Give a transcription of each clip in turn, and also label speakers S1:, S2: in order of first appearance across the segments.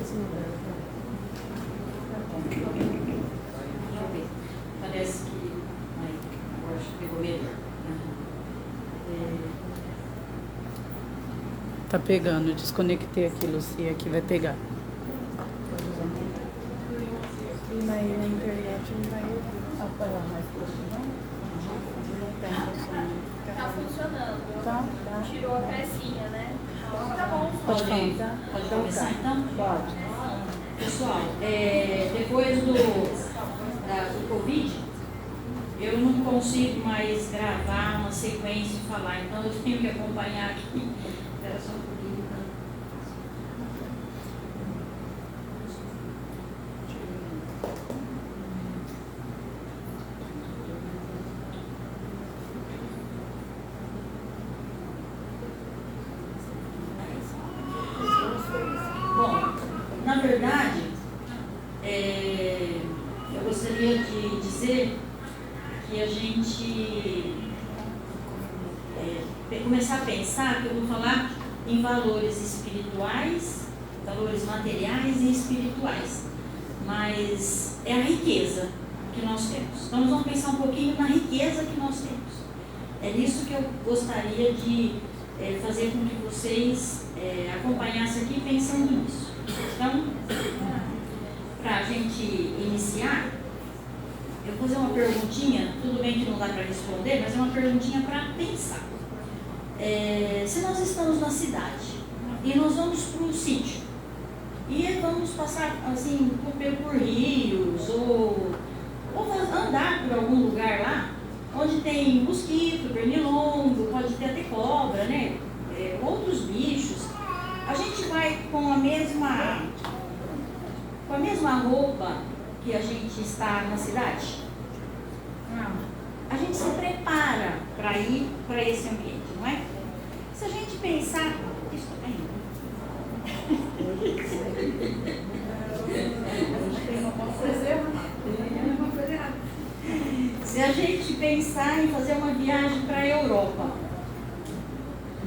S1: Deixa eu ver. Parece que. Ai, agora acho que pegou melhor.
S2: Tá pegando, eu desconectei aqui, Lucia, aqui vai pegar.
S3: Na internet não vai apagar mais
S4: Tá funcionando.
S3: Tá?
S4: Tirou a pecinha, né? Tá bom.
S1: Pode começar então? Pode. Pessoal, depois do Covid, eu não consigo mais gravar uma sequência e falar, então eu tenho que acompanhar aqui. Espera só um pouquinho. Bom, na verdade, eu gostaria de dizer que a gente começar a pensar, que eu vou falar em valores espirituais, valores materiais e espirituais, mas é a riqueza que nós temos. Então nós vamos pensar um pouquinho na riqueza que nós temos. É nisso que eu gostaria de fazer com que vocês acompanhassem aqui pensando nisso. Então, para a gente iniciar, eu vou fazer uma perguntinha, tudo bem que não dá para responder, mas é uma perguntinha para pensar. Se nós estamos na cidade e nós vamos para um sítio e vamos passar assim por rios ou andar por algum lugar lá onde tem mosquito, pernilongo, pode ter até cobra, né? Outros bichos, a gente vai com a mesma roupa que a gente está na cidade? Não. A gente se prepara para ir para esse ambiente, não é? Se a gente pensar... Isso tem. Se a gente pensar em fazer uma viagem para a Europa,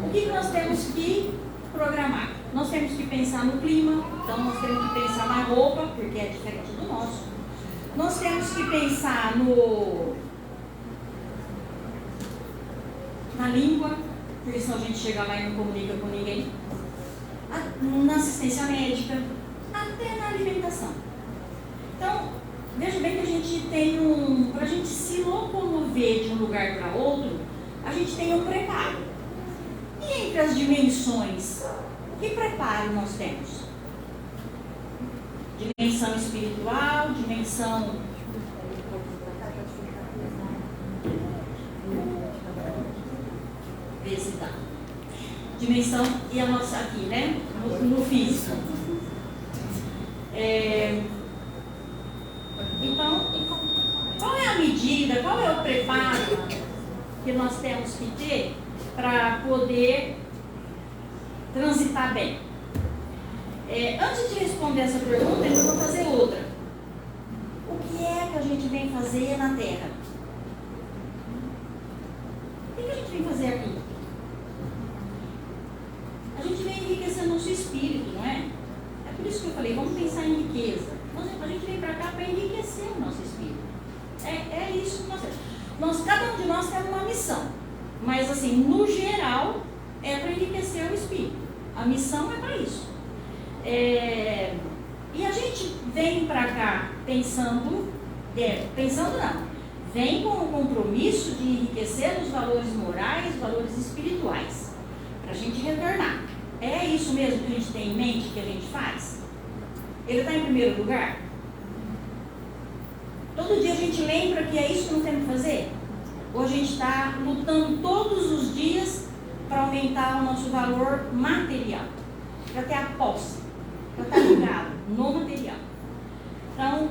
S1: o que nós temos que programar? Nós temos que pensar no clima, então nós temos que pensar na roupa, porque é diferente do nosso. Nós temos que pensar na língua, porque senão a gente chega lá e não comunica com ninguém. Na assistência médica, até na alimentação. Então, veja bem que a gente tem para a gente se locomover de um lugar para outro, a gente tem um preparo. E entre as dimensões, que preparo nós temos? Dimensão espiritual, dimensão obesidade. Dimensão e a nossa aqui, né? No físico. Então, qual é a medida, qual é o preparo que nós temos que ter para poder transitar bem? Antes de responder essa pergunta, eu vou fazer outra. O que é que a gente vem fazer na Terra? O que a gente vem fazer aqui? A gente vem enriquecer nosso espírito, não é? É por isso que eu falei, vamos pensar em riqueza. A gente vem para cá para enriquecer o nosso espírito. É isso que nós temos. Cada um de nós tem uma missão. Mas, assim, no geral, é para enriquecer o espírito. A missão é para isso. E a gente vem para cá pensando não, vem com o compromisso de enriquecer os valores morais, valores espirituais, para a gente retornar. É isso mesmo que a gente tem em mente que a gente faz? Ele está em primeiro lugar? Todo dia a gente lembra que é isso que nós temos que fazer? Ou a gente está lutando todos os dias para aumentar o nosso valor material? Para ter a posse, para estar ligado no material. Então,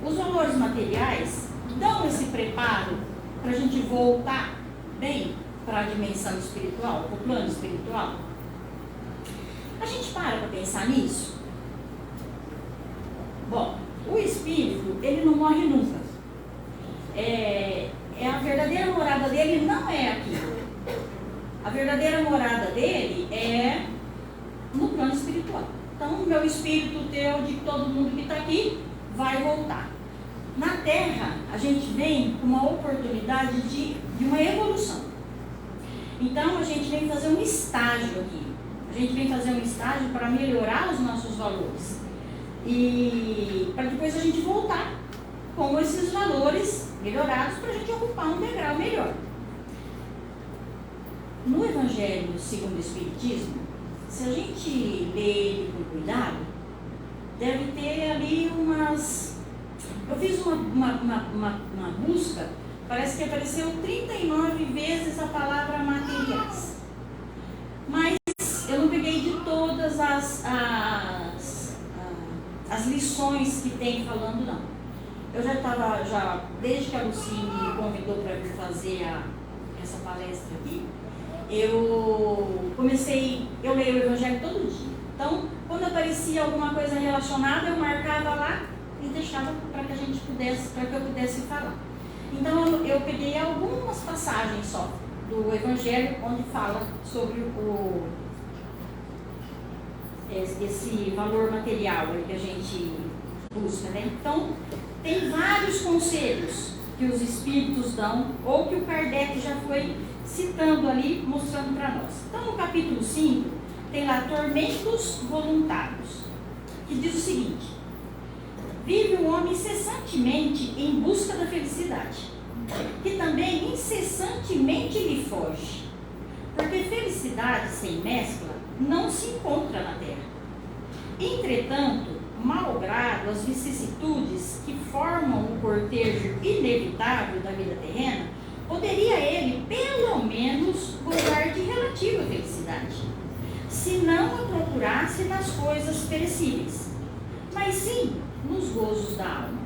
S1: os valores materiais dão esse preparo para a gente voltar bem para a dimensão espiritual, para o plano espiritual. A gente para pensar nisso? Bom, o espírito, ele não morre nunca. A verdadeira morada dele não é aqui. A verdadeira morada dele é no plano espiritual. Então, o meu espírito, o teu, de todo mundo que está aqui, vai voltar. Na Terra, a gente vem com uma oportunidade de uma evolução. Então, a gente vem fazer um estágio aqui. A gente vem fazer um estágio para melhorar os nossos valores. E para depois a gente voltar com esses valores melhorados para a gente ocupar um degrau melhor. No Evangelho segundo o Espiritismo, se a gente lê ele com cuidado, deve ter ali umas... Eu fiz uma busca, parece que apareceu 39 vezes a palavra materiais. Mas eu não peguei de todas as lições que tem falando, não. Eu já estava, desde que a Lucy me convidou para vir fazer essa palestra aqui, eu leio o Evangelho todo dia. Então, quando aparecia alguma coisa relacionada, eu marcava lá e deixava para que eu pudesse falar. Então, eu peguei algumas passagens só do Evangelho, onde fala sobre esse valor material que a gente busca, né? Então, tem vários conselhos que os espíritos dão, ou que o Kardec já foi citando ali, mostrando para nós. Então, no capítulo 5, tem lá tormentos voluntários, que diz o seguinte: vive o homem incessantemente em busca da felicidade, que também incessantemente lhe foge, porque felicidade sem mescla não se encontra na terra. Entretanto, malgrado as vicissitudes que formam o cortejo inevitável da vida terrena, poderia ele, pelo menos, gozar de relativa felicidade, se não a procurasse nas coisas perecíveis, mas sim nos gozos da alma.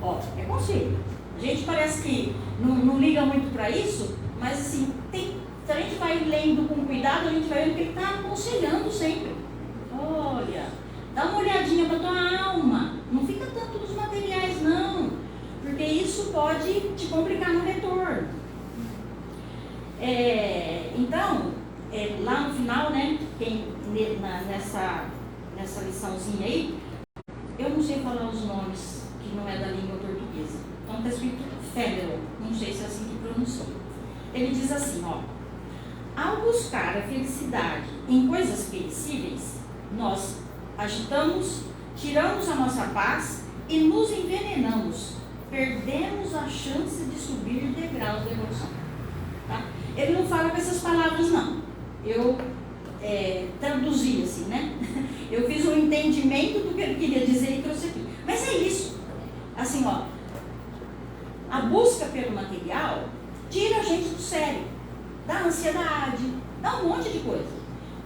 S1: Ó, é conselho. A gente parece que não liga muito para isso, mas assim, se a gente vai lendo com cuidado, a gente vai vendo que ele está aconselhando sempre. Olha, dá uma olhadinha para tua alma, não fica tanto nos materiais não, porque isso pode te complicar no retorno. Então, lá no final, né, nessa liçãozinha aí, eu não sei falar os nomes que não é da língua portuguesa. Então está escrito Federal, não sei se é assim que pronuncia. Ele diz assim, ó: ao buscar a felicidade em coisas perecíveis, nós agitamos, tiramos a nossa paz e nos envenenamos, perdemos a chance de subir degraus da evolução. Tá? Ele não fala com essas palavras, não. Eu traduzi assim, né? Eu fiz um entendimento do que ele queria dizer e trouxe aqui. Mas é isso. Assim, ó, a busca pelo material tira a gente do sério, dá ansiedade, dá um monte de coisa.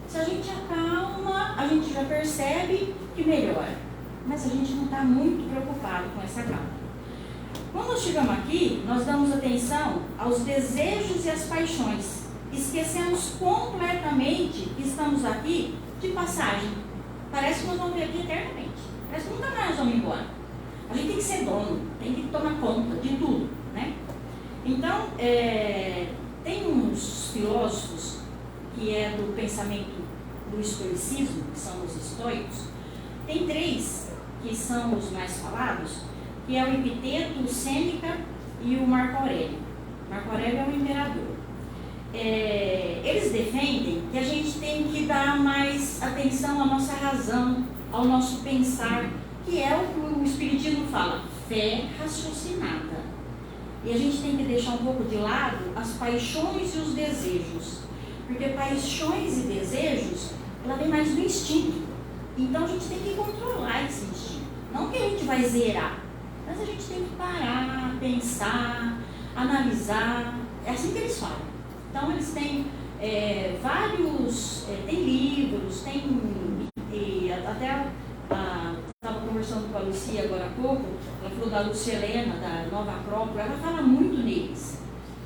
S1: Se a gente acalma, a gente já percebe que melhora. Mas a gente não está muito preocupado com essa calma. Quando nós chegamos aqui, nós damos atenção aos desejos e às paixões. Esquecemos completamente que estamos aqui de passagem. Parece que nós vamos vir aqui eternamente. Parece que nunca mais vamos embora. A gente tem que ser dono, tem que tomar conta de tudo, né? Então, tem uns filósofos que é do pensamento do estoicismo, que são os estoicos. Tem 3 que são os mais falados, que é o Epiteto, o Sêneca e o Marco Aurélio. Marco Aurélio é um imperador. Eles defendem que a gente tem que dar mais atenção à nossa razão, ao nosso pensar, que é o que o Espiritismo fala, fé raciocinada. E a gente tem que deixar um pouco de lado as paixões e os desejos, porque paixões e desejos, ela vem mais do instinto. Então a gente tem que controlar esse instinto. Não que a gente vai zerar, mas a gente tem que parar, pensar, analisar. É assim que eles falam. Então eles têm vários, tem livros, até estava conversando com a Lucia agora há pouco, ela falou da Lúcia Helena, da Nova Acrópole, ela fala muito neles,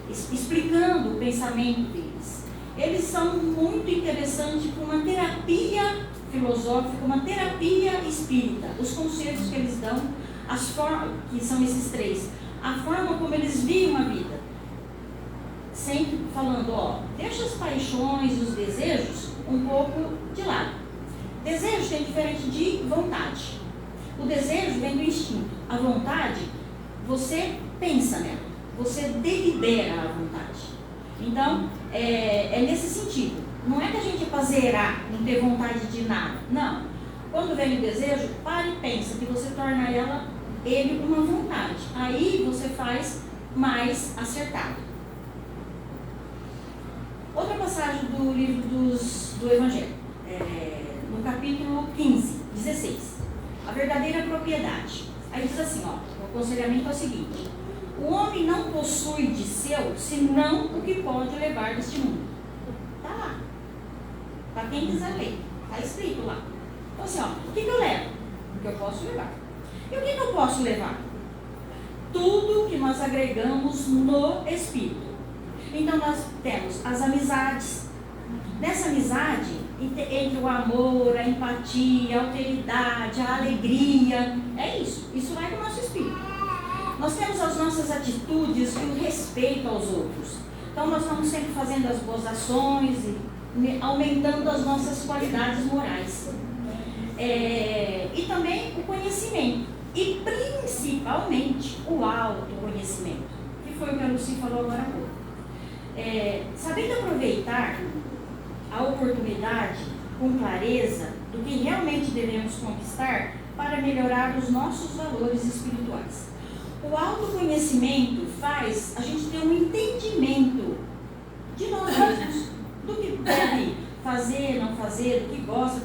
S1: explicando o pensamento deles. Eles são muito interessantes para uma terapia filosófica, uma terapia espírita. Os conceitos que eles dão, as formas, que são esses 3, a forma como eles vivem a vida. Sempre falando, ó, deixa as paixões e os desejos um pouco de lado. Desejo tem diferente de vontade. O desejo vem do instinto. A vontade, você pensa nela. Você delibera a vontade. Então, é nesse sentido. Não é que a gente é para zerar, não ter vontade de nada. Não. Quando vem o desejo, para e pensa que você torna ele uma vontade. Aí você faz mais acertado. Outra passagem do livro do Evangelho, no capítulo 15, 16. A verdadeira propriedade. Aí diz assim, ó, o aconselhamento é o seguinte: o homem não possui de seu, senão o que pode levar deste mundo. Está lá. Para quem quiser ler. Está escrito lá. Então assim, ó, o que eu levo? O que eu posso levar. E o que eu posso levar? Tudo que nós agregamos no Espírito. Então nós temos as amizades. Nessa amizade, entre o amor, a empatia, a alteridade, a alegria, é isso. Isso vai do nosso espírito. Nós temos as nossas atitudes e o respeito aos outros. Então nós vamos sempre fazendo as boas ações e aumentando as nossas qualidades morais. E também o conhecimento. E principalmente o autoconhecimento, que foi o que a Lucy falou agora há pouco. Sabendo aproveitar a oportunidade com clareza do que realmente devemos conquistar para melhorar os nossos valores espirituais. O autoconhecimento faz a gente ter um entendimento de nós mesmos, do que deve fazer, não fazer, do que gosta,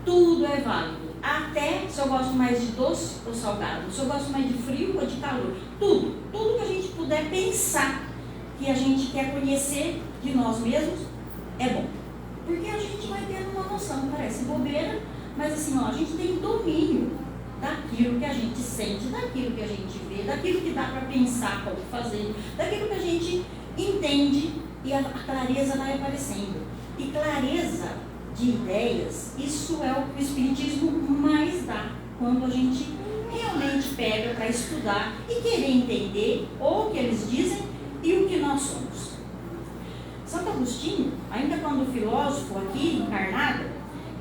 S1: tudo é válido. Até se eu gosto mais de doce ou salgado, se eu gosto mais de frio ou de calor, tudo que a gente puder pensar que a gente quer conhecer de nós mesmos é bom. Porque a gente vai tendo uma noção, parece bobeira, mas assim, ó, a gente tem domínio daquilo que a gente sente, daquilo que a gente vê, daquilo que dá para pensar como fazer, daquilo que a gente entende e a clareza vai aparecendo. E clareza de ideias, isso é o que o Espiritismo mais dá, quando a gente realmente pega para estudar e querer entender o que eles dizem e o que nós somos. Santo Agostinho, ainda quando filósofo aqui, encarnado,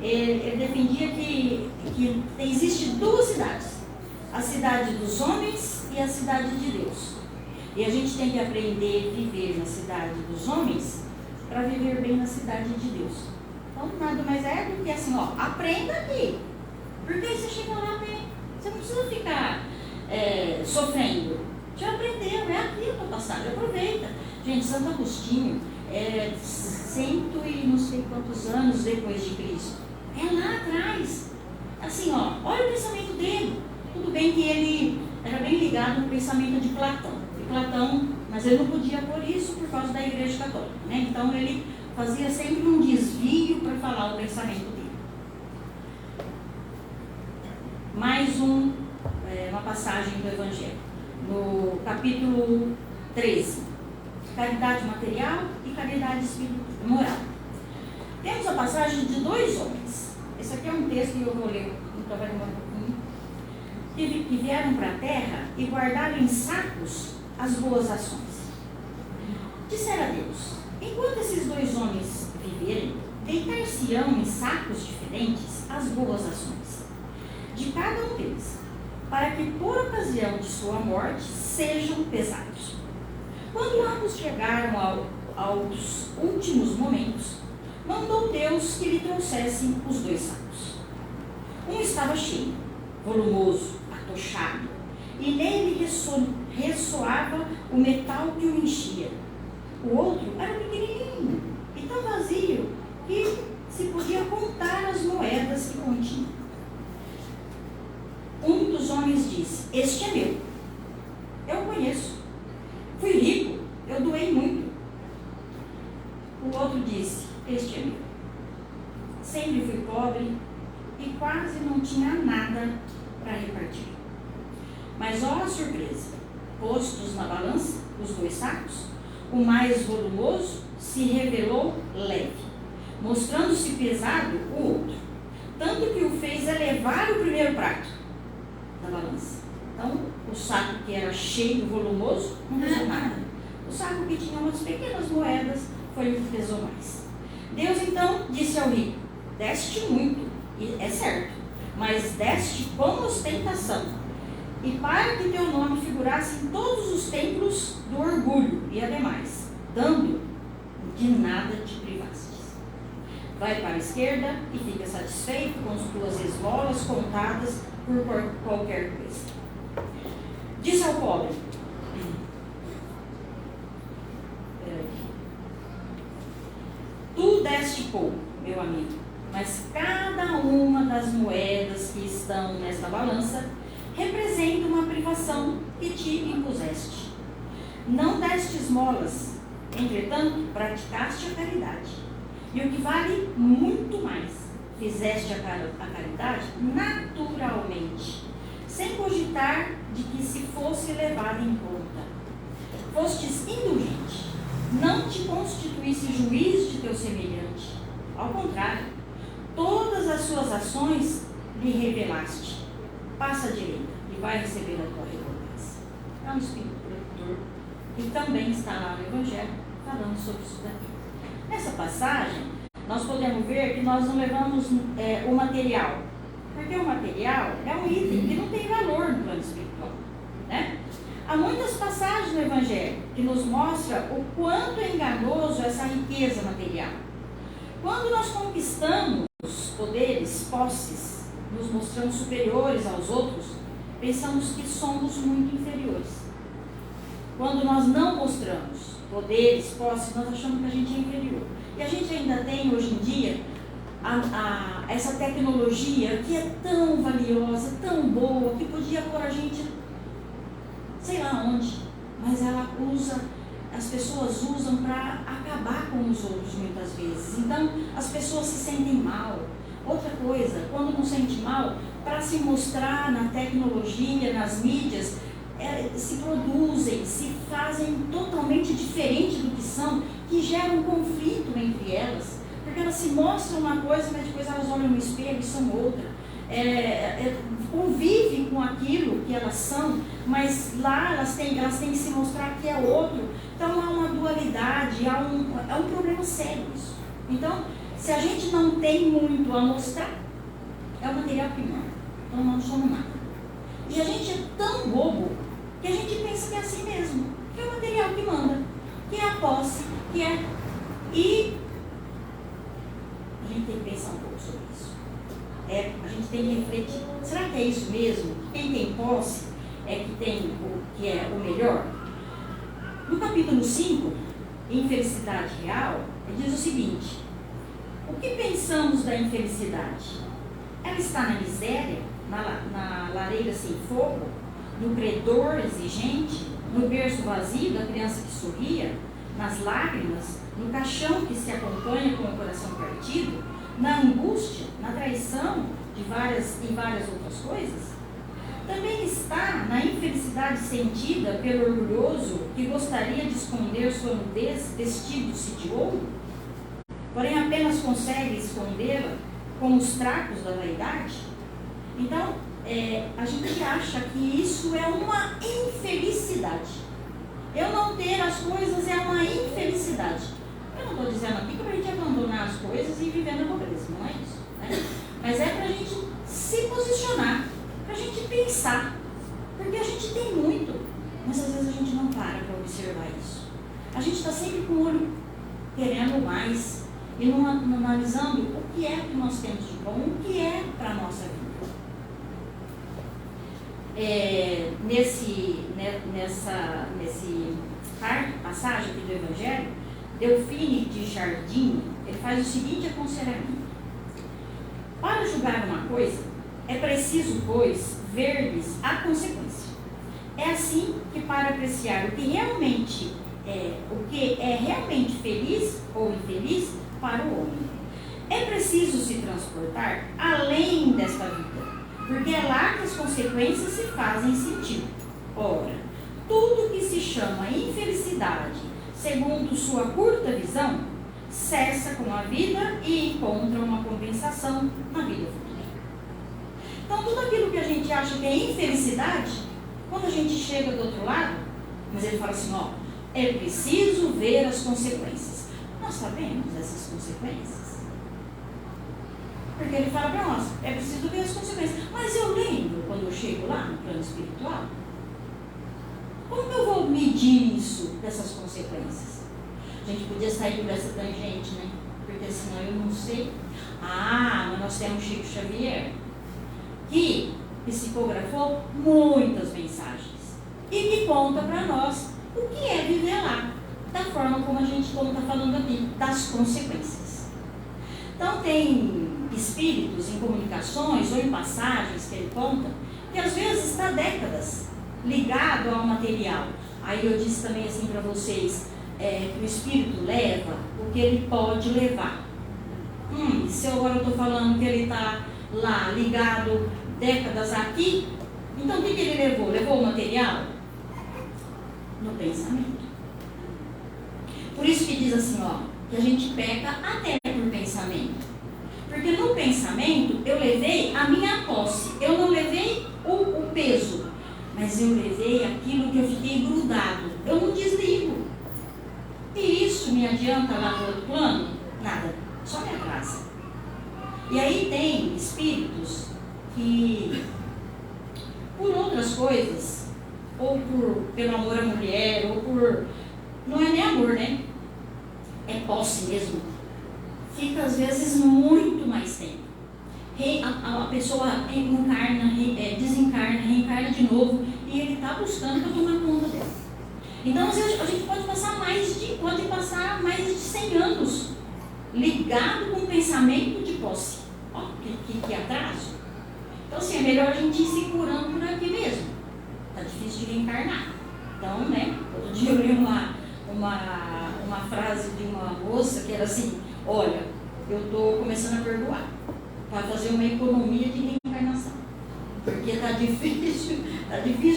S1: ele defendia que existe duas cidades, a cidade dos homens e a cidade de Deus. E a gente tem que aprender a viver na cidade dos homens para viver bem na cidade de Deus. Então, nada mais é do que assim, ó, aprenda aqui. Porque aí você chega lá bem. Você não precisa ficar sofrendo. Já aprendeu, é aqui a tua passagem, aproveita. Gente, Santo Agostinho, cento e não sei quantos anos depois de Cristo. É lá atrás. Assim, ó, olha o pensamento dele. Tudo bem que ele era bem ligado no pensamento de Platão. Mas ele não podia pôr isso por causa da Igreja Católica, né? Então ele fazia sempre um desvio para falar o pensamento dele. Mais uma passagem do Evangelho, no capítulo 13, caridade material e caridade moral. Temos a passagem de dois homens. Esse aqui é um texto que eu vou ler, então vai demorar um pouquinho. Que vieram para a terra e guardaram em sacos as boas ações. Disseram a Deus: enquanto esses dois homens viverem, deitar-se-ão em sacos diferentes as boas ações de cada um deles, para que por ocasião de sua morte sejam pesados. Quando ambos chegaram aos últimos momentos, mandou Deus que lhe trouxessem os dois sacos. Um estava cheio, volumoso, atochado, e nele ressoava o metal que o enchia. O outro era pequenininho e tão vazio que se podia contar as moedas que continha. Um dos homens disse: este é meu, eu o conheço, fui rico, eu doei muito. O outro disse: este é meu, sempre fui pobre e quase não tinha nada para repartir. Mas ó a surpresa, postos na balança os dois sacos, o mais volumoso se revelou leve, mostrando-se pesado o outro, tanto que o fez elevar o primeiro prato da balança. Então, o saco que era cheio, volumoso, não pesou nada. O saco que tinha umas pequenas moedas foi o que pesou mais. Deus então disse ao rico: deste muito e é certo, mas deste com ostentação, e para que teu nome figurasse em todos os templos do orgulho, e ademais, dando de nada te privastes. Vai para a esquerda e fica satisfeito com as tuas esmolas contadas por qualquer coisa. Disse ao pobre: tu deste pouco, meu amigo, mas cada uma das moedas que estão nesta balança representa uma privação que te impuseste. Não deste esmolas, entretanto, praticaste a caridade. E o que vale muito mais, fizeste a caridade naturalmente, sem cogitar de que se fosse levado em conta. Fostes indulgente, não te constituísse juiz de teu semelhante. Ao contrário, todas as suas ações lhe revelaste. Passa à direita e vai receber a tua recompensa. É um espírito protetor que também está lá no Evangelho, falando sobre isso daqui. Nessa passagem, nós podemos ver que nós não levamos o material, porque o material é um item que não tem valor no plano espiritual, né? Há muitas passagens no Evangelho que nos mostram o quanto é enganoso essa riqueza material. Quando nós conquistamos poderes, posses, nos mostramos superiores aos outros, pensamos que somos muito inferiores. Quando nós não mostramos poderes, posses, nós achamos que a gente é inferior. E a gente ainda tem, hoje em dia, essa tecnologia que é tão valiosa, tão boa, que podia pôr a gente, sei lá onde, mas ela usa, as pessoas usam para acabar com os outros muitas vezes. Então, as pessoas se sentem mal. Outra coisa, quando não sente mal, para se mostrar na tecnologia, nas mídias, se produzem, se fazem totalmente diferente do que são, que gera um conflito entre elas, porque elas se mostram uma coisa, mas depois elas olham no espelho e são outra. Convivem com aquilo que elas são, mas lá elas têm que se mostrar que é outro. Então há uma dualidade, é um problema sério isso. Então, se a gente não tem muito a mostrar, é o material que manda. Então não somos nada. E a gente é tão bobo que a gente pensa que é assim mesmo, que é o material que manda, que é a posse, que é... E a gente tem que pensar um pouco sobre isso. A gente tem que refletir. Será que é isso mesmo? Quem tem posse é que tem que é o melhor? No capítulo 5, Infelicidade Real, ele diz o seguinte: o que pensamos da infelicidade? Ela está na miséria, na lareira sem fogo, no credor exigente, no berço vazio da criança que sorria, nas lágrimas, no caixão que se acompanha com o coração partido, na angústia, na traição e várias outras coisas? Também está na infelicidade sentida pelo orgulhoso que gostaria de esconder sua nudez vestido-se de ouro, porém apenas consegue escondê-la com os trapos da vaidade? Então, a gente acha que isso é uma infelicidade. Eu não ter as coisas é uma infelicidade. Eu não estou dizendo aqui que para a gente abandonar as coisas e viver na pobreza, não é isso, né? Mas é para a gente se posicionar, para a gente pensar, porque a gente tem muito, mas às vezes a gente não para observar isso. A gente está sempre com o olho querendo mais e não analisando o que é que nós temos de bom, o que é para a nossa vida. Nessa passagem aqui do Evangelho, Delphine de Jardim, ele faz o seguinte aconselhamento: para julgar uma coisa, é preciso, pois, ver-lhes a consequência. É assim que, para apreciar o que é realmente feliz ou infeliz para o homem, é preciso se transportar além desta vida, porque é lá que as consequências se fazem sentir. Ora, tudo que se chama infelicidade, segundo sua curta visão, cessa com a vida e encontra uma compensação na vida futura. Então, tudo aquilo que a gente acha que é infelicidade, quando a gente chega do outro lado, mas ele fala assim, é preciso ver as consequências. Nós sabemos essas consequências. Porque ele fala para nós, é preciso ver as consequências. Mas eu lembro, quando eu chego lá no plano espiritual, como que eu vou medir isso, dessas consequências? A gente podia sair por essa tangente, né? Porque senão eu não sei. Mas nós temos Chico Xavier, que psicografou muitas mensagens e que conta para nós o que é viver lá, da forma como a gente está falando aqui, das consequências. Então tem espíritos em comunicações ou em passagens que ele conta, que às vezes está décadas ligado ao material. Aí eu disse também assim para vocês, que o espírito leva o que ele pode levar. Se agora eu estou falando que ele está lá ligado décadas aqui, então o que ele levou? Levou o material? No pensamento. Por isso que diz assim, que a gente peca até por pensamento. Porque no pensamento eu levei a minha posse, eu não levei o peso, mas eu levei aquilo que eu fiquei grudado, eu não desligo. E isso me adianta lá no outro plano? Nada, só me atrasa. E aí tem espíritos que, por outras coisas, ou pelo amor à mulher, ou por... não é nem amor, né? É posse mesmo. Fica às vezes muito mais tempo. A pessoa encarna, desencarna, reencarna de novo, e ele está buscando para tomar conta dela. Então às vezes a gente pode passar mais de 100 anos ligado com o pensamento de posse. Que atraso. Então assim, é melhor a gente ir se curando por aqui mesmo. Está difícil de reencarnar. Então, né, outro dia eu li uma frase de uma moça que era assim, olha, eu estou começando a perdoar para fazer uma economia de reencarnação, porque está difícil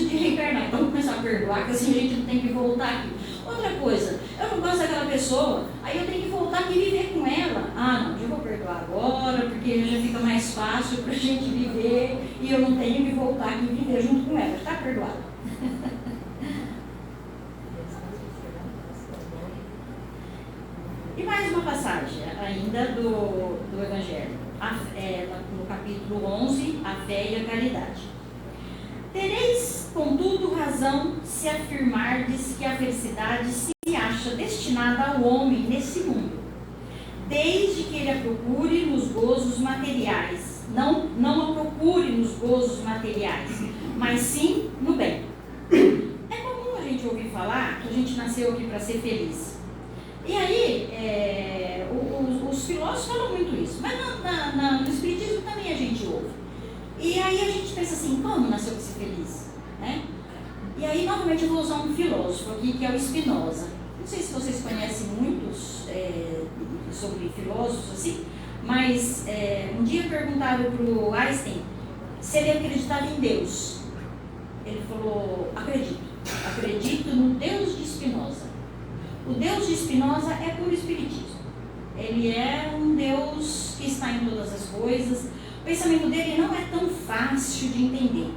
S1: de reencarnar, então vou começar a perdoar, que assim a gente não tem que voltar aqui. Outra coisa, eu não gosto daquela pessoa, aí eu tenho que voltar aqui e viver com ela. Não, eu vou perdoar agora, porque já fica mais fácil para a gente viver, e eu não tenho que voltar aqui e viver junto com ela, está perdoado. E mais uma passagem, ainda do Evangelho, no capítulo 11, a fé e a caridade. Tereis, contudo, razão se afirmardes que a felicidade se acha destinada ao homem nesse mundo, desde que ele a procure nos gozos materiais, não a procure nos gozos materiais, mas sim no bem. É comum a gente ouvir falar que a gente nasceu aqui para ser feliz. E aí, os filósofos falam muito isso, mas no Espiritismo também a gente ouve. E aí a gente pensa assim, como nasceu para ser feliz? Né? E aí, novamente, eu vou usar um filósofo aqui, que é o Spinoza. Não sei se vocês conhecem muitos sobre filósofos, assim, mas um dia perguntaram para o Einstein se ele acreditava em Deus. Ele falou, acredito no Deus de Spinoza. O Deus de Spinoza é puro espiritismo. Ele é um Deus que está em todas as coisas. O pensamento dele não é tão fácil de entender,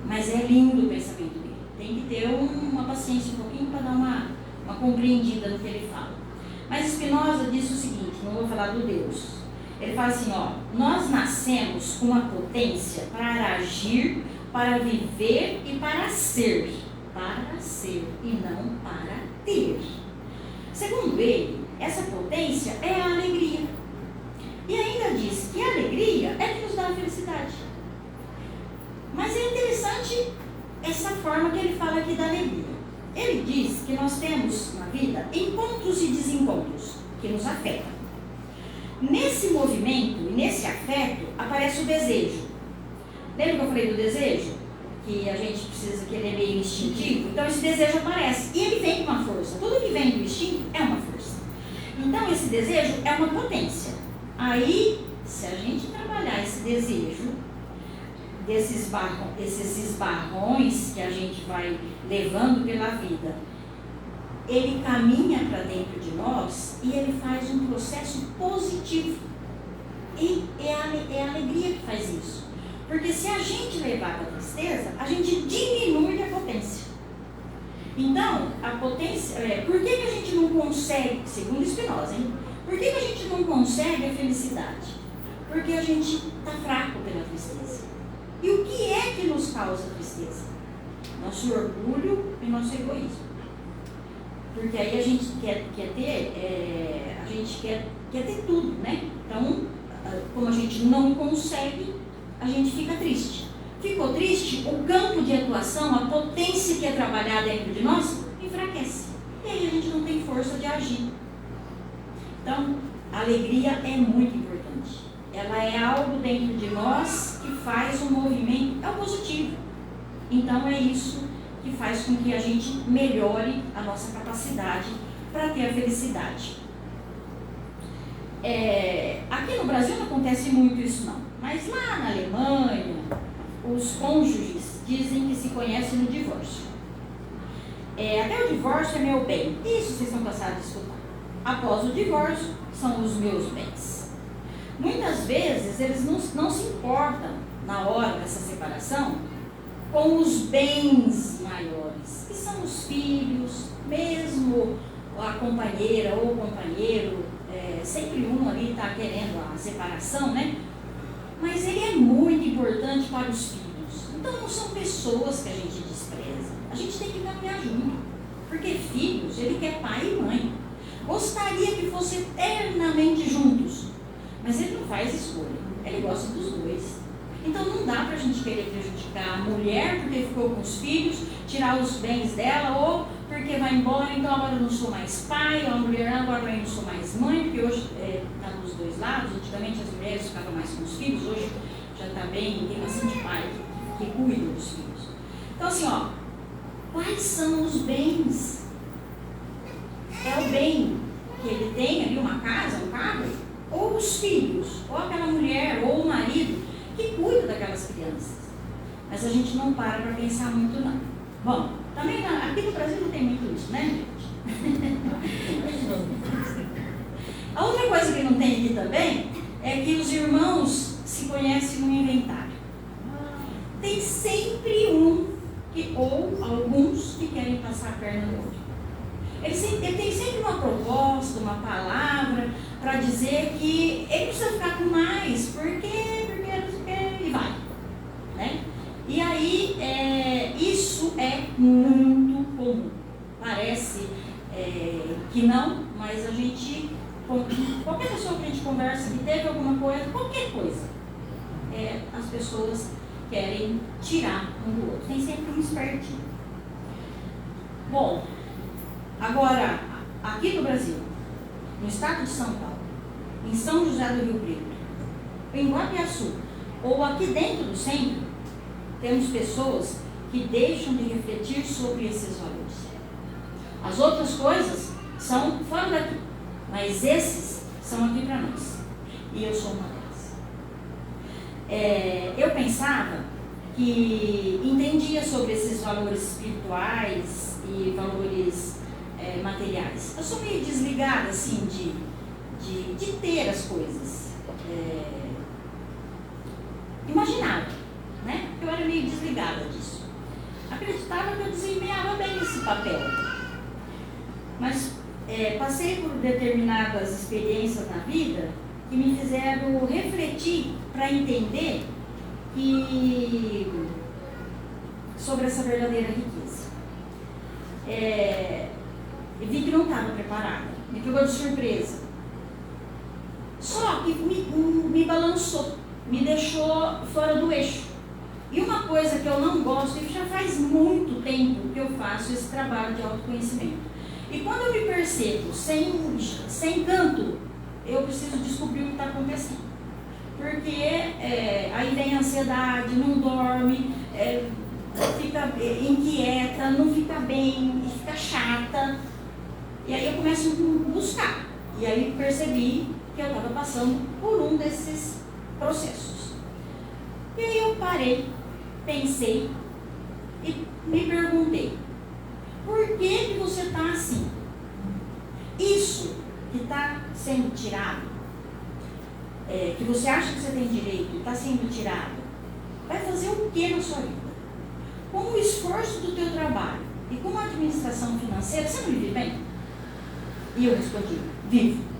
S1: mas é lindo o pensamento dele. Tem que ter uma paciência um pouquinho para dar uma compreendida no que ele fala. Mas Spinoza disse o seguinte, não vou falar do Deus. Ele fala assim, nós nascemos com uma potência para agir, para viver e para ser e não para ter. Segundo ele, essa potência é a alegria. E ainda diz que a alegria é que nos dá a felicidade. Mas é interessante essa forma que ele fala aqui da alegria. Ele diz que nós temos na vida encontros e desencontros que nos afetam. Nesse movimento e nesse afeto aparece o desejo. Lembra que eu falei do desejo? Que a gente precisa, que ele é meio instintivo? Então esse desejo aparece e ele vem com uma força. Tudo que vem do instinto é uma força. Então esse desejo é uma potência. Aí, se a gente trabalhar esse desejo, esses esbarrões que a gente vai levando pela vida, ele caminha para dentro de nós e ele faz um processo positivo. E é a alegria que faz isso. Porque se a gente levar para a tristeza, a gente diminui a potência. Então, a potência... por que a gente não consegue, segundo Spinoza, hein? Por que a gente não consegue a felicidade? Porque a gente está fraco pela tristeza. E o que é que nos causa tristeza? Nosso orgulho e nosso egoísmo. Porque aí a gente quer ter tudo, né? Então, como a gente não consegue, a gente fica triste. Ficou triste, o campo de atuação, a potência que é trabalhada dentro de nós, enfraquece. E aí a gente não tem força de agir. Então, a alegria é muito importante. Ela é algo dentro de nós que faz um movimento, é o positivo. Então, é isso que faz com que a gente melhore a nossa capacidade para ter a felicidade. Aqui no Brasil não acontece muito isso não, mas lá na Alemanha, os cônjuges dizem que se conhecem no divórcio. Até o divórcio é meu bem. Isso vocês estão cansados de escutar. Após o divórcio, são os meus bens. Muitas vezes eles não se importam, na hora dessa separação, com os bens maiores, que são os filhos, mesmo a companheira ou o companheiro, sempre um ali está querendo a separação, né? Mas ele é muito importante para os filhos. Então não são pessoas que a gente despreza. A gente tem que caminhar junto. Porque filhos, ele quer pai e mãe. Gostaria que fossem eternamente juntos. Mas ele não faz escolha. Ele gosta dos dois. Então não dá para a gente querer prejudicar a mulher porque ficou com os filhos, tirar os bens dela, ou porque vai embora, então agora eu não sou mais pai, ou a mulher agora eu não sou mais mãe, porque hoje está dos dois lados. Antigamente as mulheres ficavam mais com os filhos, hoje já está bem, tem bastante pai que cuida dos filhos. Então assim, quais são os bens? É o bem que ele tem ali, uma casa, um carro, ou os filhos, ou aquela mulher, ou o marido que cuida daquelas crianças. Mas a gente não para pensar muito não. Bom, também aqui no Brasil não tem muito isso, né, gente? A outra coisa que não tem aqui também é que os irmãos se conhecem no inventário. Tem sempre ou alguns que querem passar a perna no outro. Ele tem sempre uma proposta, uma palavra para dizer que ele precisa ficar com mais, porque e vai, né? E aí, isso é muito comum. Parece que não, mas a gente, qualquer pessoa que a gente conversa que teve alguma coisa, qualquer coisa, as pessoas querem tirar um do outro. Tem sempre um espertinho. Bom, agora, aqui no Brasil, no estado de São Paulo, em São José do Rio Preto, em Guapiaçu, ou aqui dentro do centro, temos pessoas que deixam de refletir sobre esses valores. As outras coisas são fora daqui, mas esses são aqui para nós. E eu sou uma delas. Eu pensava que entendia sobre esses valores espirituais e valores materiais. Eu sou meio desligada, assim, de ter as coisas. Imaginava, né? Eu era meio desligada disso. Acreditava que eu desempenhava bem esse papel. Mas passei por determinadas experiências na vida que me fizeram refletir para entender sobre essa verdadeira riqueza. Eu vi que não estava preparada, me pegou de surpresa. Só que me balançou, me deixou fora do eixo. E uma coisa que eu não gosto, e já faz muito tempo que eu faço esse trabalho de autoconhecimento. E quando eu me percebo sem canto, eu preciso descobrir o que está acontecendo. Porque aí vem a ansiedade, não dorme, fica inquieta, não fica bem, fica chata. E aí eu começo a buscar. E aí percebi que eu estava passando por um desses processos. E aí eu parei, pensei e me perguntei: por que você está assim? Isso que está sendo tirado, que você acha que você tem direito, está sendo tirado, vai fazer o que na sua vida? Com o esforço do teu trabalho e com a administração financeira, você não vive bem? E eu respondi: vivo.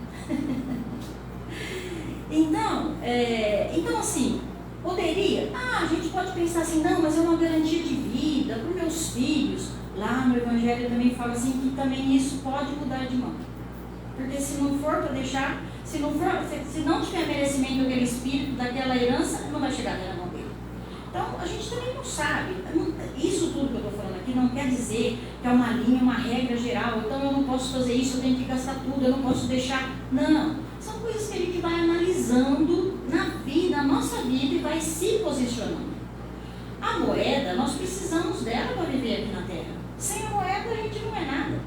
S1: Então assim, poderia, a gente pode pensar assim, não, mas é uma garantia de vida para os meus filhos. Lá no Evangelho também fala assim, que também isso pode mudar de mão. Porque se não for para deixar, se não tiver merecimento daquele espírito, daquela herança, não vai chegar até na mão dele. Então, a gente também não sabe. Isso tudo que eu estou falando aqui não quer dizer que é uma linha, uma regra geral. Então, eu não posso fazer isso, eu tenho que gastar tudo, eu não posso deixar. Não. São coisas que a gente vai analisando na vida, na nossa vida, e vai se posicionando. A moeda, nós precisamos dela para viver aqui na Terra. Sem a moeda, a gente não é nada.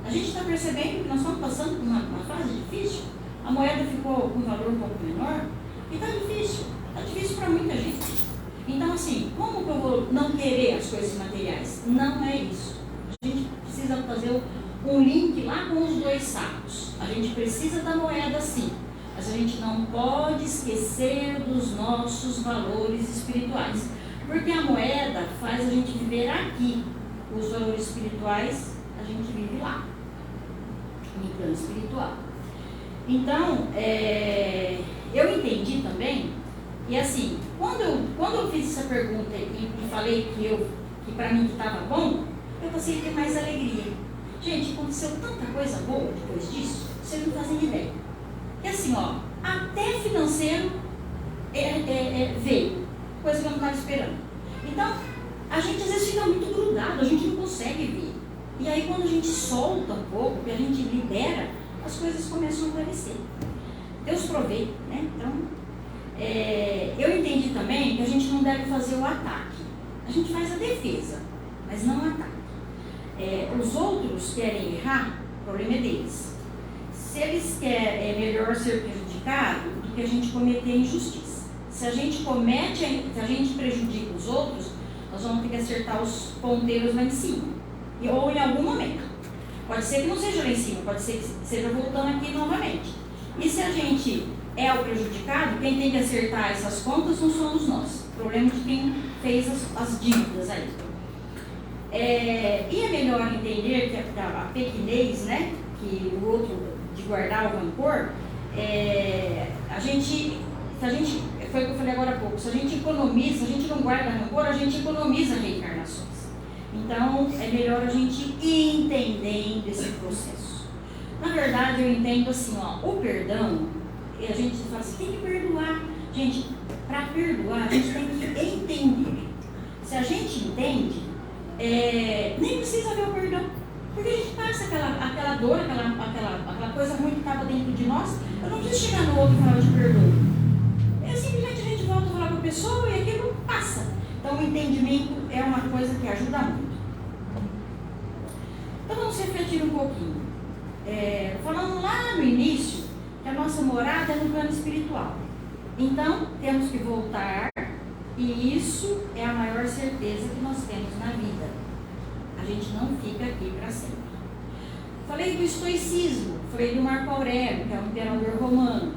S1: A gente está percebendo que nós estamos passando por uma fase difícil. A moeda ficou com um valor um pouco menor e está difícil. Está difícil para muita gente. Então, assim, como que eu vou não querer as coisas materiais? Não é isso. A gente precisa fazer um link lá com os dois sacos. A gente precisa da moeda, sim. Mas a gente não pode esquecer dos nossos valores espirituais. Porque a moeda faz a gente viver aqui. Os valores espirituais, a gente vive lá. No plano espiritual. Então, eu entendi também, e assim, quando eu fiz essa pergunta e falei que para mim que estava bom, eu passei a ter mais alegria. Gente, aconteceu tanta coisa boa depois disso, vocês não fazem ideia. E assim, ó, até financeiro veio, coisa que eu não estava esperando. Então, a gente às vezes fica muito grudado, a gente não consegue ver. E aí quando a gente solta um pouco, que a gente libera, as coisas começam a aparecer. Deus provê, né? Então, eu entendi também que a gente não deve fazer o ataque. A gente faz a defesa, mas não o ataque. Os outros querem errar, o problema é deles. Se eles querem, é melhor ser prejudicado do que a gente cometer injustiça. Se a gente prejudica os outros, nós vamos ter que acertar os ponteiros lá em cima. Ou em algum momento. Pode ser que não seja lá em cima, pode ser que seja voltando aqui novamente. E se a gente é o prejudicado, quem tem que acertar essas contas não somos nós. O problema de quem fez as dívidas aí. E é melhor entender que a pequenez, né, que o outro de guardar o rancor, foi o que eu falei agora há pouco, se a gente economiza, a gente não guarda rancor, a gente economiza reencarnações. Então, é melhor a gente ir entendendo esse processo. Na verdade, eu entendo assim, ó, o perdão, a gente fala assim, tem que perdoar. Gente, para perdoar, a gente tem que entender. Se a gente entende, nem precisa ver o perdão. Porque a gente passa aquela dor, aquela coisa ruim que estava dentro de nós, eu não preciso chegar no outro e falar de perdão. Simplesmente a gente volta a falar com a pessoa e aquilo passa. Então, o entendimento é uma coisa que ajuda muito. Então, vamos refletir um pouquinho. Falando lá no início, que a nossa morada é no plano espiritual. Então, temos que voltar, e isso é a maior certeza que nós temos na vida. A gente não fica aqui para sempre. Falei do estoicismo, falei do Marco Aurélio, que é um imperador romano.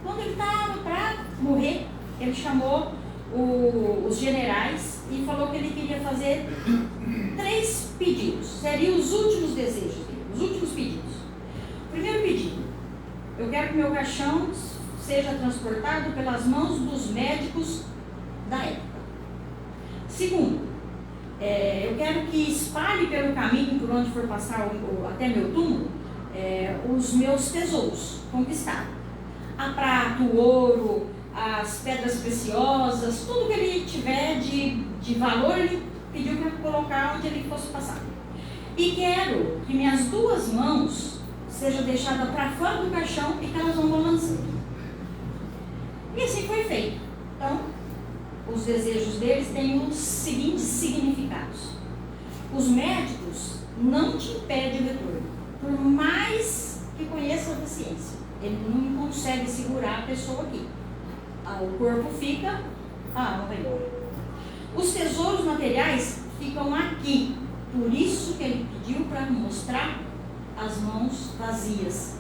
S1: Quando ele estava para morrer, ele chamou os generais e falou que ele queria fazer 3 pedidos. Seriam os últimos desejos dele, os últimos pedidos. Primeiro pedido: eu quero que meu caixão seja transportado pelas mãos dos médicos da época. Segundo, eu quero que espalhe pelo caminho por onde for passar até meu túmulo os meus tesouros conquistados. A prata, o ouro, as pedras preciosas, tudo que ele tiver de valor, ele pediu para colocar onde ele fosse passar. E quero que minhas 2 mãos sejam deixadas para fora do caixão e que elas vão balançando. E assim foi feito. Então, os desejos deles têm os seguintes significados. Os médicos não te impedem o retorno, por mais que conheça a ciência. Ele não consegue segurar a pessoa aqui. O corpo fica, a alma vai embora. Os tesouros materiais ficam aqui. Por isso que ele pediu para mostrar as mãos vazias.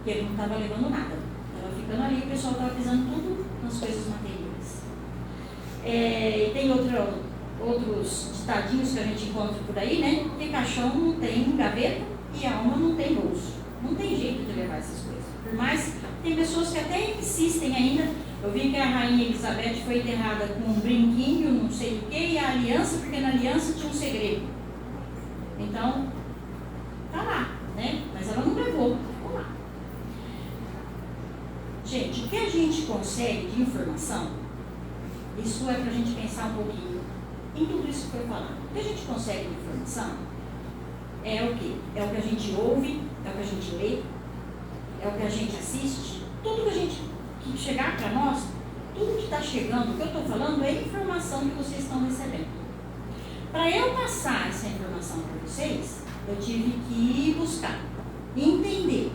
S1: Que ele não estava levando nada. Estava ficando ali, o pessoal estava pisando tudo nas coisas materiais. E tem outros ditadinhos que a gente encontra por aí, né? Que caixão não tem gaveta e a alma não tem bolso. Não tem jeito de levar essas coisas. Por mais, tem pessoas que até insistem ainda. Eu vi que a rainha Elizabeth foi enterrada com um brinquinho, não sei o que, e a aliança, porque na aliança tinha um segredo. Então, tá lá, né? Mas ela não levou, ficou lá. Gente, o que a gente consegue de informação, isso é pra gente pensar um pouquinho em tudo isso que foi falado. O que a gente consegue de informação é o quê? É o que a gente ouve, é o que a gente lê, é o que a gente assiste, tudo que chegar para nós, tudo que está chegando, o que eu estou falando é informação que vocês estão recebendo. Para eu passar essa informação para vocês, eu tive que ir buscar, entender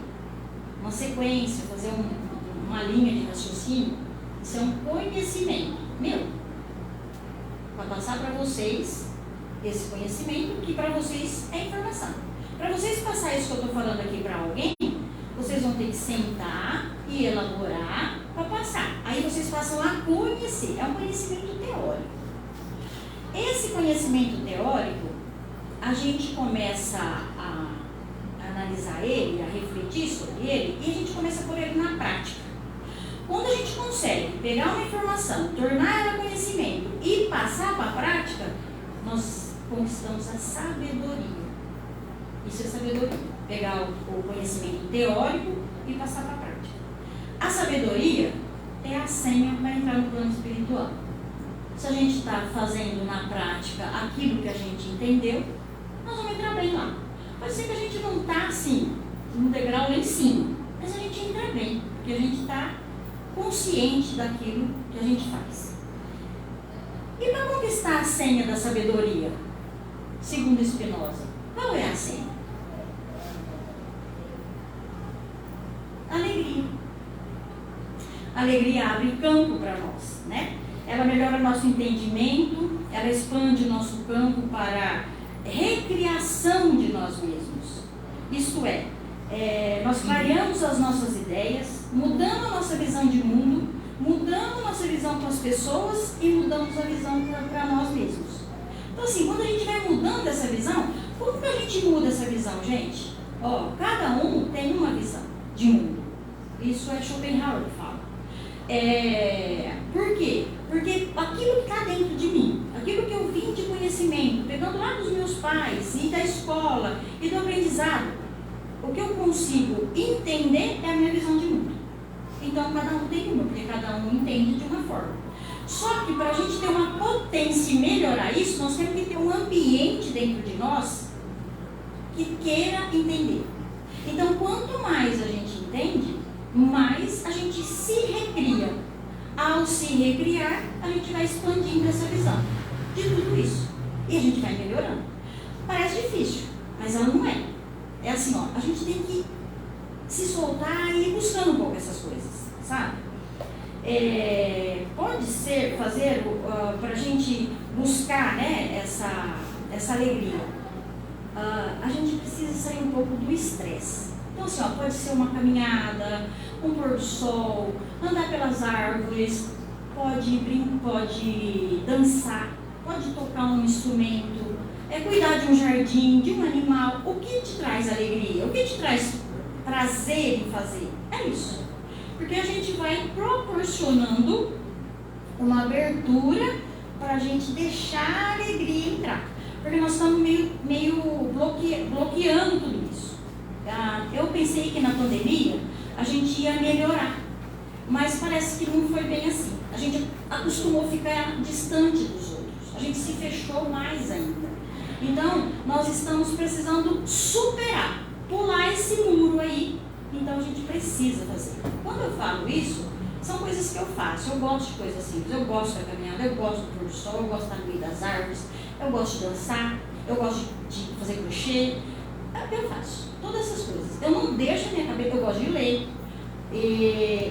S1: uma sequência, fazer uma linha de raciocínio. Isso é um conhecimento meu, para passar para vocês esse conhecimento que para vocês é informação. Para vocês passar isso que eu estou falando aqui para alguém, vocês vão ter que sentar e elaborar para passar. Aí vocês passam a conhecer. É um conhecimento teórico. Esse conhecimento teórico, a gente começa a analisar ele, a refletir sobre ele, e a gente começa a pôr ele na prática. Quando a gente consegue pegar uma informação, tornar ela conhecimento e passar para a prática, nós conquistamos a sabedoria. Isso é sabedoria. Pegar o conhecimento teórico e passar para a prática. A sabedoria é a senha para entrar no plano espiritual. Se a gente está fazendo na prática aquilo que a gente entendeu, nós vamos entrar bem lá. Pode ser que a gente não está assim, no degrau lá em cima, mas a gente entra bem, porque a gente está consciente daquilo que a gente faz. E para conquistar a senha da sabedoria, segundo Spinoza, qual é a senha? Alegria. A alegria abre campo para nós, né? Ela melhora nosso entendimento, ela expande o nosso campo para recriação de nós mesmos. Isto é, nós clareamos as nossas ideias, mudando a nossa visão de mundo, mudando a nossa visão com as pessoas e mudamos a visão para nós mesmos. Então assim, quando a gente vai mudando essa visão, como que a gente muda essa visão, gente? Ó, cada um tem uma visão de mundo. Isso é Schopenhauer que fala. Por quê? Porque aquilo que está dentro de mim, aquilo que eu vim de conhecimento, pegando lá dos meus pais e da escola e do aprendizado, o que eu consigo entender é a minha visão de mundo. Então cada um tem uma, porque cada um entende de uma forma. Só que para a gente ter uma potência e melhorar isso, nós temos que ter um ambiente dentro de nós que queira entender. Então quanto mais a gente entende, mais a gente se recria. Ao se recriar, a gente vai expandindo essa visão de tudo isso. E a gente vai melhorando. Parece difícil, mas ela não é. É assim, ó, a gente tem que se soltar e ir buscando um pouco essas coisas, sabe? Pode ser fazer para a gente buscar, né, essa alegria. A gente precisa sair um pouco do estresse. Então assim, ó, pode ser uma caminhada, um pôr do sol, andar pelas árvores, pode dançar, pode tocar um instrumento, cuidar de um jardim, de um animal. O que te traz alegria? O que te traz prazer em fazer? É isso. Porque a gente vai proporcionando uma abertura para a gente deixar a alegria entrar. Porque nós estamos meio bloqueando tudo isso. Eu pensei que na pandemia a gente ia melhorar, mas parece que não foi bem assim. A gente acostumou a ficar distante dos outros, a gente se fechou mais ainda. Então, nós estamos precisando superar, pular esse muro aí. Então, a gente precisa fazer. Quando eu falo isso, são coisas que eu faço. Eu gosto de coisas simples, eu gosto da caminhada, eu gosto do pôr do sol, eu gosto de estar no meio das árvores, eu gosto de dançar, eu gosto de fazer crochê. Eu faço todas essas coisas. Eu não deixo a minha cabeça, eu gosto de ler.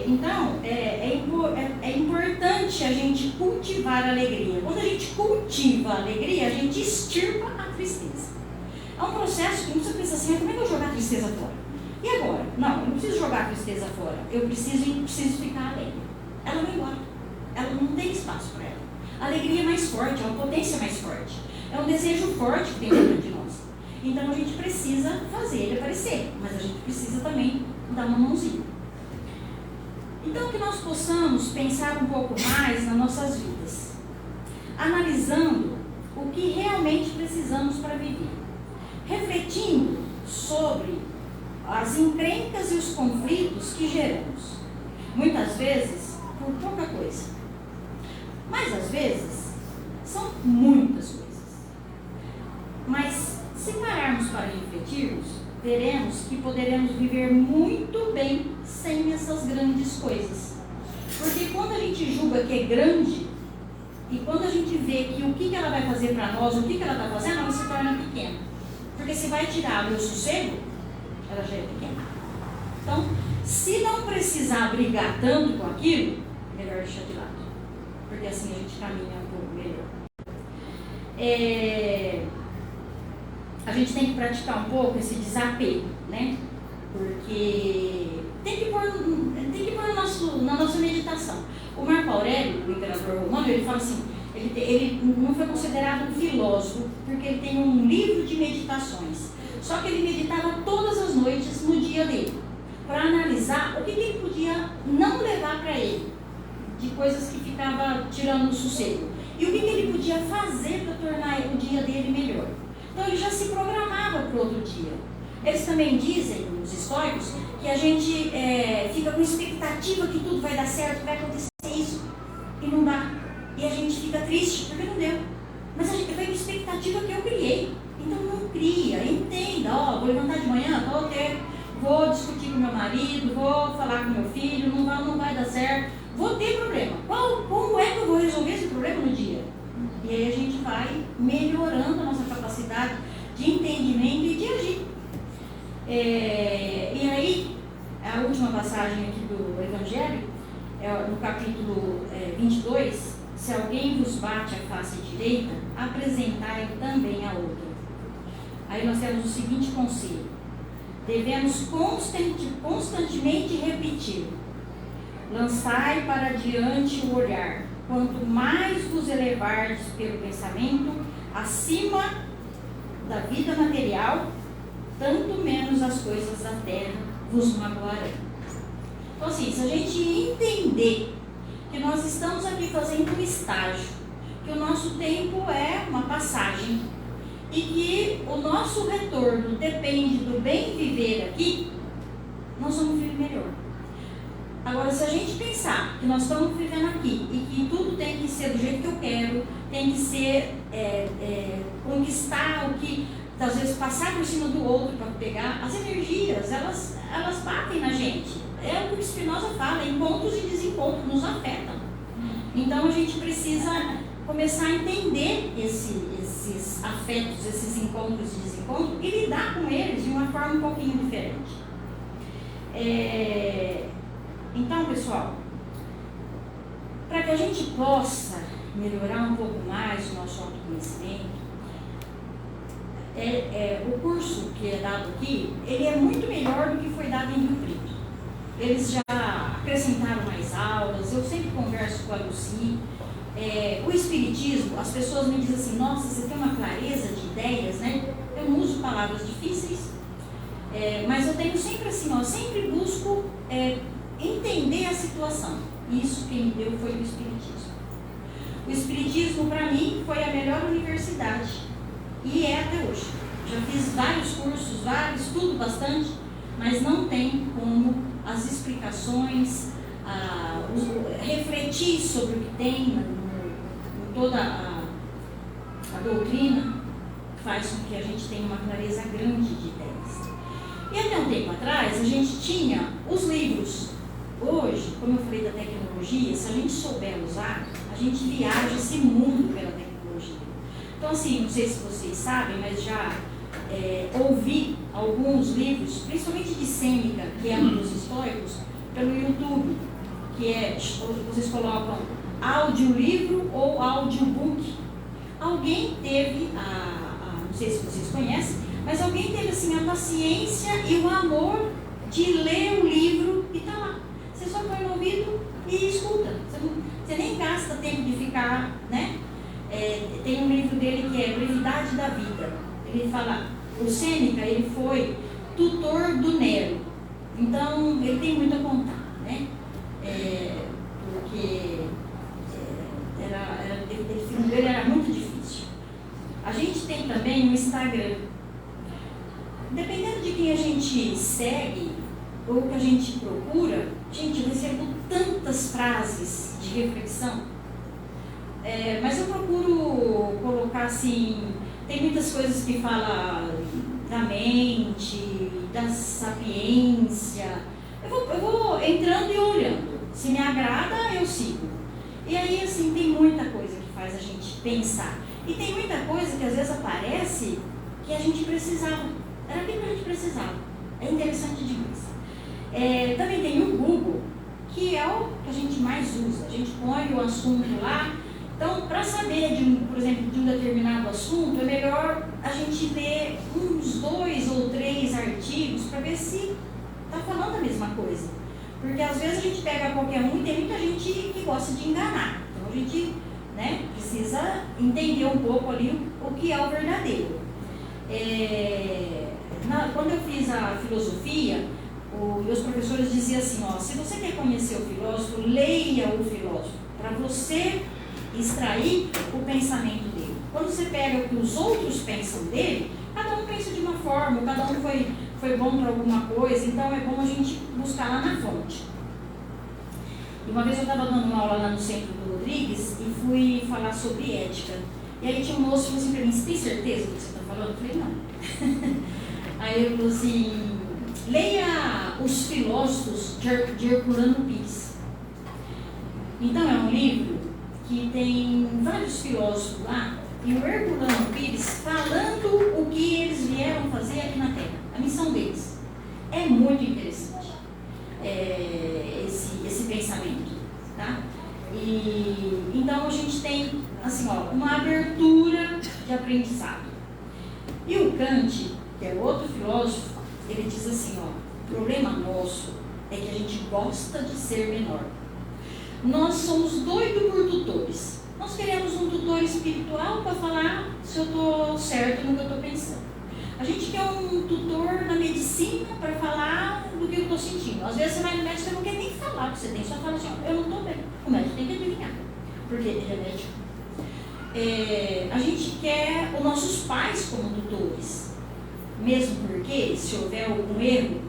S1: Então, é importante a gente cultivar a alegria. Quando a gente cultiva a alegria, a gente extirpa a tristeza. É um processo que você pensa assim, como é que eu vou jogar a tristeza fora? E agora? Não, eu não preciso jogar a tristeza fora. Eu preciso ficar alegre. Ela vai embora. Ela não tem espaço para ela. A alegria é mais forte, é uma potência mais forte. É um desejo forte que tem dentro de nós. Então a gente precisa fazer ele aparecer, mas a gente precisa também dar uma mãozinha. Então, que nós possamos pensar um pouco mais nas nossas vidas, analisando o que realmente precisamos para viver, refletindo sobre as encrencas e os conflitos que geramos, muitas vezes por pouca coisa, mas às vezes são muitas coisas. Mas se pararmos para refletirmos, veremos que poderemos viver muito bem sem essas grandes coisas. Porque quando a gente julga que é grande, e quando a gente vê que o que ela vai fazer para nós, o que ela está fazendo, ela se torna pequena. Porque se vai tirar o meu sossego, ela já é pequena. Então, se não precisar brigar tanto com aquilo, melhor deixar de lado. Porque assim a gente caminha um pouco melhor. A gente tem que praticar um pouco esse desapego, né? Porque tem que pôr na nossa meditação. O Marco Aurélio, o imperador romano, ele fala assim, ele não foi considerado um filósofo, porque ele tem um livro de meditações. Só que ele meditava todas as noites no dia dele, para analisar o que ele podia não levar para ele, de coisas que ficava tirando o sossego, e o que ele podia fazer para tornar o dia dele melhor. Então ele já se programava para o outro dia. Eles também dizem, os estoicos, que a gente fica com expectativa que tudo vai dar certo, que vai acontecer isso, e não dá. E a gente fica triste porque não deu. Mas a gente vai com expectativa que eu criei. Então não cria, entenda, vou levantar de manhã, vou discutir com meu marido, vou falar com meu filho, não vai dar certo, vou ter problema. Como é que eu vou resolver esse problema no dia? E aí a gente vai melhorando a nossa capacidade de entendimento e de agir. E aí, a última passagem aqui do Evangelho, no capítulo 22, se alguém vos bate a face direita, apresentai também a outra. Aí nós temos o seguinte conselho: devemos constantemente repetir: lançai para diante o olhar, quanto mais vos elevardes pelo pensamento acima da vida material, tanto menos as coisas da terra vos magoarão. Então assim, se a gente entender que nós estamos aqui fazendo um estágio, que o nosso tempo é uma passagem e que o nosso retorno depende do bem viver aqui, nós vamos viver melhor. Agora, se a gente pensar que nós estamos vivendo aqui e que tudo tem que ser do jeito que eu quero, tem que ser conquistar o que, às vezes, passar por cima do outro para pegar, as energias, elas batem na gente. É o que o Spinoza fala, encontros e desencontros nos afetam. Então, a gente precisa começar a entender esses afetos, esses encontros e desencontros e lidar com eles de uma forma um pouquinho diferente. Então, pessoal, para que a gente possa melhorar um pouco mais o nosso autoconhecimento, o curso que é dado aqui, ele é muito melhor do que foi dado em Rio Preto. Eles já acrescentaram mais aulas, eu sempre converso com a Lucy. O Espiritismo, as pessoas me dizem assim, nossa, você tem uma clareza de ideias, né? Eu não uso palavras difíceis, mas eu tenho sempre assim, sempre busco entender a situação. Isso quem me deu foi o Espiritismo. O Espiritismo, para mim, foi a melhor universidade. E é até hoje. Já fiz vários cursos, estudo bastante, mas não tem como as explicações, refletir sobre o que tem em toda a doutrina, faz com que a gente tenha uma clareza grande de ideias. E até um tempo atrás, a gente tinha os livros. Hoje, como eu falei da tecnologia, se a gente souber usar, a gente viaja esse mundo pela tecnologia. Então, assim, não sei se vocês sabem, mas já ouvi alguns livros, principalmente de Sêneca, que é um dos estoicos, pelo YouTube, que vocês colocam audiolivro ou audiobook. Alguém teve, não sei se vocês conhecem, mas alguém teve assim, a paciência e o amor de ler o livro e tá lá. Você só põe no ouvido e escuta. Você nem gasta tempo de ficar, né? Tem um livro dele que é Brevidade da Vida. Ele fala, o Sêneca, ele foi tutor do Nero. Então, ele tem muito a contar, né? Instagram. Dependendo de quem a gente segue ou que a gente procura, gente, eu recebo tantas frases de reflexão, mas eu procuro colocar assim, tem muitas coisas que falam da mente, da sapiência. Eu vou entrando e olhando. Se me agrada, eu sigo. E aí, assim, tem muita coisa que faz a gente pensar. E tem muita coisa que às vezes aparece que a gente precisava. Era aquilo que a gente precisava. É interessante demais. Também tem o Google, que é o que a gente mais usa. A gente põe o assunto lá. Então, para saber, por exemplo, de um determinado assunto, é melhor a gente ler uns 2 ou 3 artigos para ver se está falando a mesma coisa. Porque às vezes a gente pega qualquer um e tem muita gente que gosta de enganar. Então a gente, né, precisa entender um pouco ali o que é o verdadeiro. Quando eu fiz a filosofia, os professores diziam assim, ó, se você quer conhecer o filósofo, leia o filósofo, para você extrair o pensamento dele. Quando você pega o que os outros pensam dele, cada um pensa de uma forma, cada um foi bom para alguma coisa, então é bom a gente buscar lá na fonte. E uma vez eu estava dando uma aula lá no Centro do Rodrigues e fui falar sobre ética. E aí tinha um moço que falou assim para mim, você tem certeza do que você está falando? Eu falei, não. Aí ele falou assim, leia Os Filósofos de Herculano Pires. Então é um livro que tem vários filósofos lá, e o Herculano Pires falando o que eles vieram fazer aqui na Terra, a missão deles. É muito interessante esse pensamento, tá? E então a gente tem assim, ó, uma abertura de aprendizado. E o Kant, que é outro filósofo, ele diz assim, ó, o problema nosso é que a gente gosta de ser menor. Nós somos doidos por tutores. Nós queremos um tutor espiritual para falar se eu estou certo no que eu estou pensando. A gente quer um tutor na medicina para falar do que eu estou sentindo. Às vezes você vai no médico e você não quer nem falar o que você tem, só fala assim, ó, eu não estou bem. O médico tem que adivinhar, porque ele é médico. A gente quer os nossos pais como tutores, mesmo porque, se houver algum erro,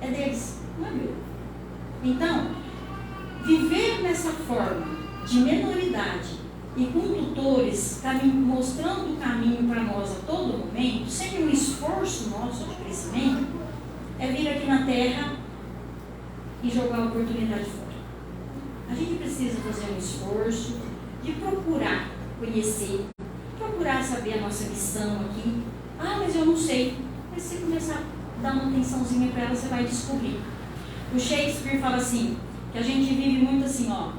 S1: é deles, não é meu. Então, viver nessa forma de menoridade e com tutores mostrando o caminho para nós a todo momento, sem um esforço nosso de crescimento, é vir aqui na Terra e jogar a oportunidade fora. A gente precisa fazer um esforço de procurar conhecer, procurar saber a nossa missão aqui. Ah, mas eu não sei. Mas se você começar a dar uma atençãozinha para ela, você vai descobrir. O Shakespeare fala assim, que a gente vive muito assim, ó,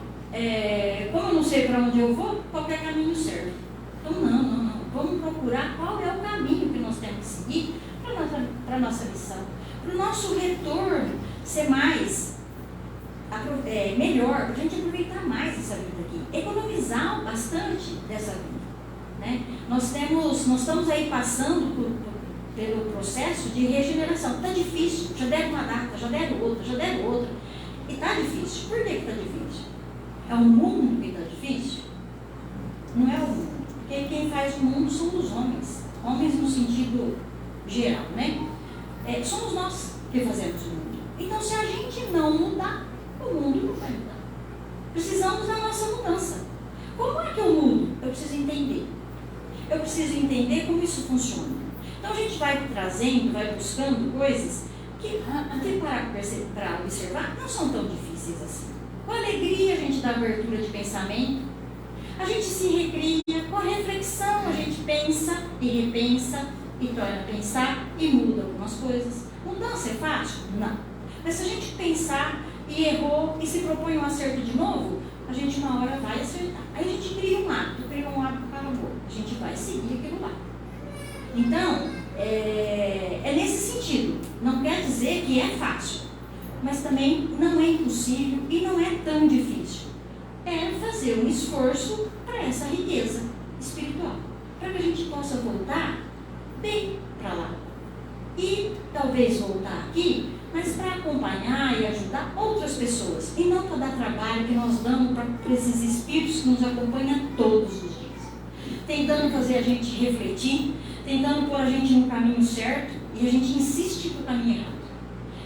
S1: como eu não sei para onde eu vou, qualquer caminho serve. Então não. Vamos procurar qual é o caminho que nós temos que seguir para a nossa missão. Para o nosso retorno ser mais, melhor, para a gente aproveitar mais essa vida aqui. Economizar bastante dessa vida. Né? Nós estamos aí passando pelo processo de regeneração. Está difícil, já deram uma data, já deram outra. E está difícil. Por que está difícil? É o mundo que está difícil? Não é o mundo. Porque quem faz o mundo são os homens. Homens no sentido geral, né? Somos nós que fazemos o mundo. Então, se a gente não mudar, o mundo não vai mudar. Precisamos da nossa mudança. Como é que eu mudo? Eu preciso entender. Eu preciso entender como isso funciona. Então, a gente vai trazendo, vai buscando coisas que para observar, não são tão difíceis assim. Com alegria a gente dá abertura de pensamento, a gente se recria, com a reflexão a gente pensa e repensa e torna a pensar e muda algumas coisas. Mudança é fácil? Não. Mas se a gente pensar e errou e se propõe um acerto de novo, a gente uma hora vai acertar. Aí a gente cria um hábito acabou. A gente vai seguir aquilo lá. Então, é nesse sentido. Não quer dizer que é fácil, mas também não é impossível e não é tão difícil. É fazer um esforço para essa riqueza espiritual, para que a gente possa voltar bem para lá. E talvez voltar aqui, mas para acompanhar e ajudar outras pessoas, e não para dar trabalho que nós damos para esses espíritos que nos acompanham todos os dias, tentando fazer a gente refletir, tentando pôr a gente no caminho certo e a gente insiste no caminho errado.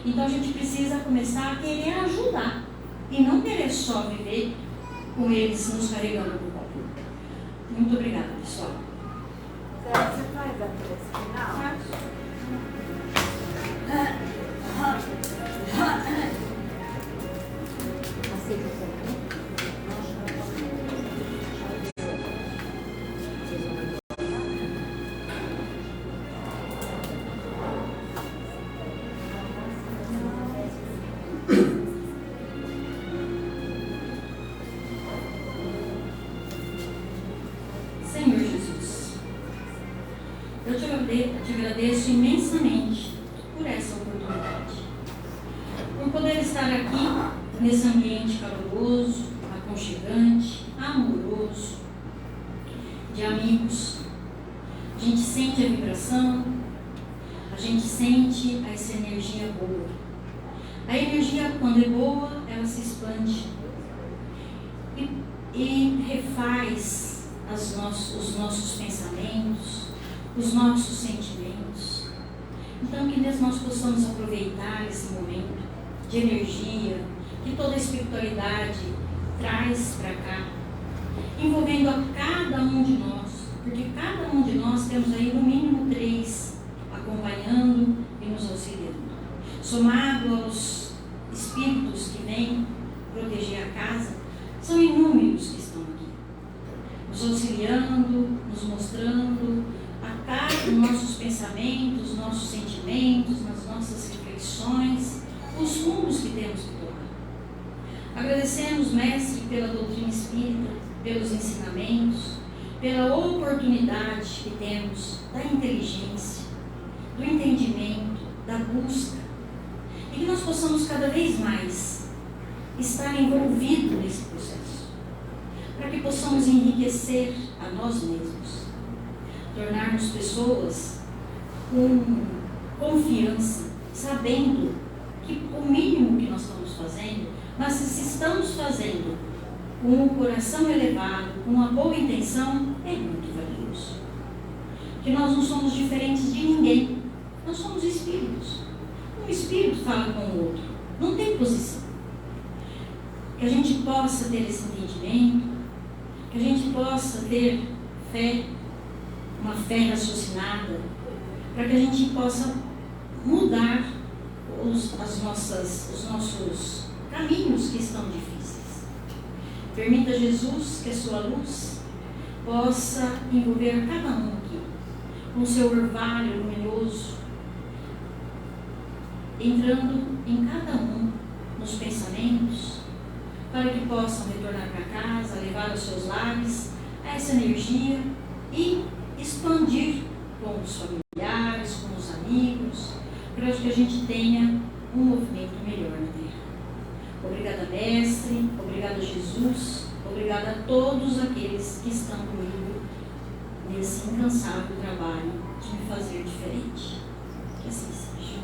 S1: Então a gente precisa começar a querer ajudar e não querer só viver com eles nos carregando no colo. Muito obrigada, pessoal.
S3: Você faz a prece final?
S1: Senhor Jesus, eu te agradeço imensamente por essa oportunidade, por poder estar aqui nesse ambiente caloroso, aconchegante, amoroso, de amigos. A gente sente a vibração, a gente sente essa energia boa. A energia, quando é boa, ela se expande e refaz os nossos pensamentos, os nossos sentimentos. Então, que nós possamos aproveitar esse momento de energia que toda a espiritualidade traz para cá, envolvendo a cada um de nós, porque cada um de nós temos aí no mínimo 3 acompanhando e nos auxiliando. Somado aos espíritos que vêm proteger a casa, são inúmeros que estão aqui, nos auxiliando, nos mostrando a cada nossos pensamentos, nossos sentimentos, nas nossas reflexões, os rumos que temos que tomar. Agradecemos, Mestre, pela doutrina espírita, pelos ensinamentos, pela oportunidade que temos da inteligência, do entendimento, da busca, e que nós possamos cada vez mais estar envolvidos nesse processo, para que possamos enriquecer a nós mesmos, tornarmos pessoas com confiança, sabendo que o mínimo que nós estamos fazendo, mas se estamos fazendo com o coração elevado, com uma boa intenção, é muito valioso. Que nós não somos diferentes de ninguém, nós somos espíritos. Um espírito fala com o outro, não tem posição. Que a gente possa ter esse entendimento, que a gente possa ter fé, uma fé raciocinada, para que a gente possa mudar os nossos caminhos que estão difíceis. Permita, Jesus, que a sua luz possa envolver cada um aqui, com o seu orvalho luminoso, entrando em cada um nos pensamentos, para que possam retornar para casa, levar aos seus lares essa energia e expandir com os familiares, com os amigos, para que a gente tenha um movimento melhor na Terra. Obrigada, Mestre, obrigada, Jesus, obrigada a todos aqueles que estão comigo nesse incansável trabalho de me fazer diferente. Que assim seja.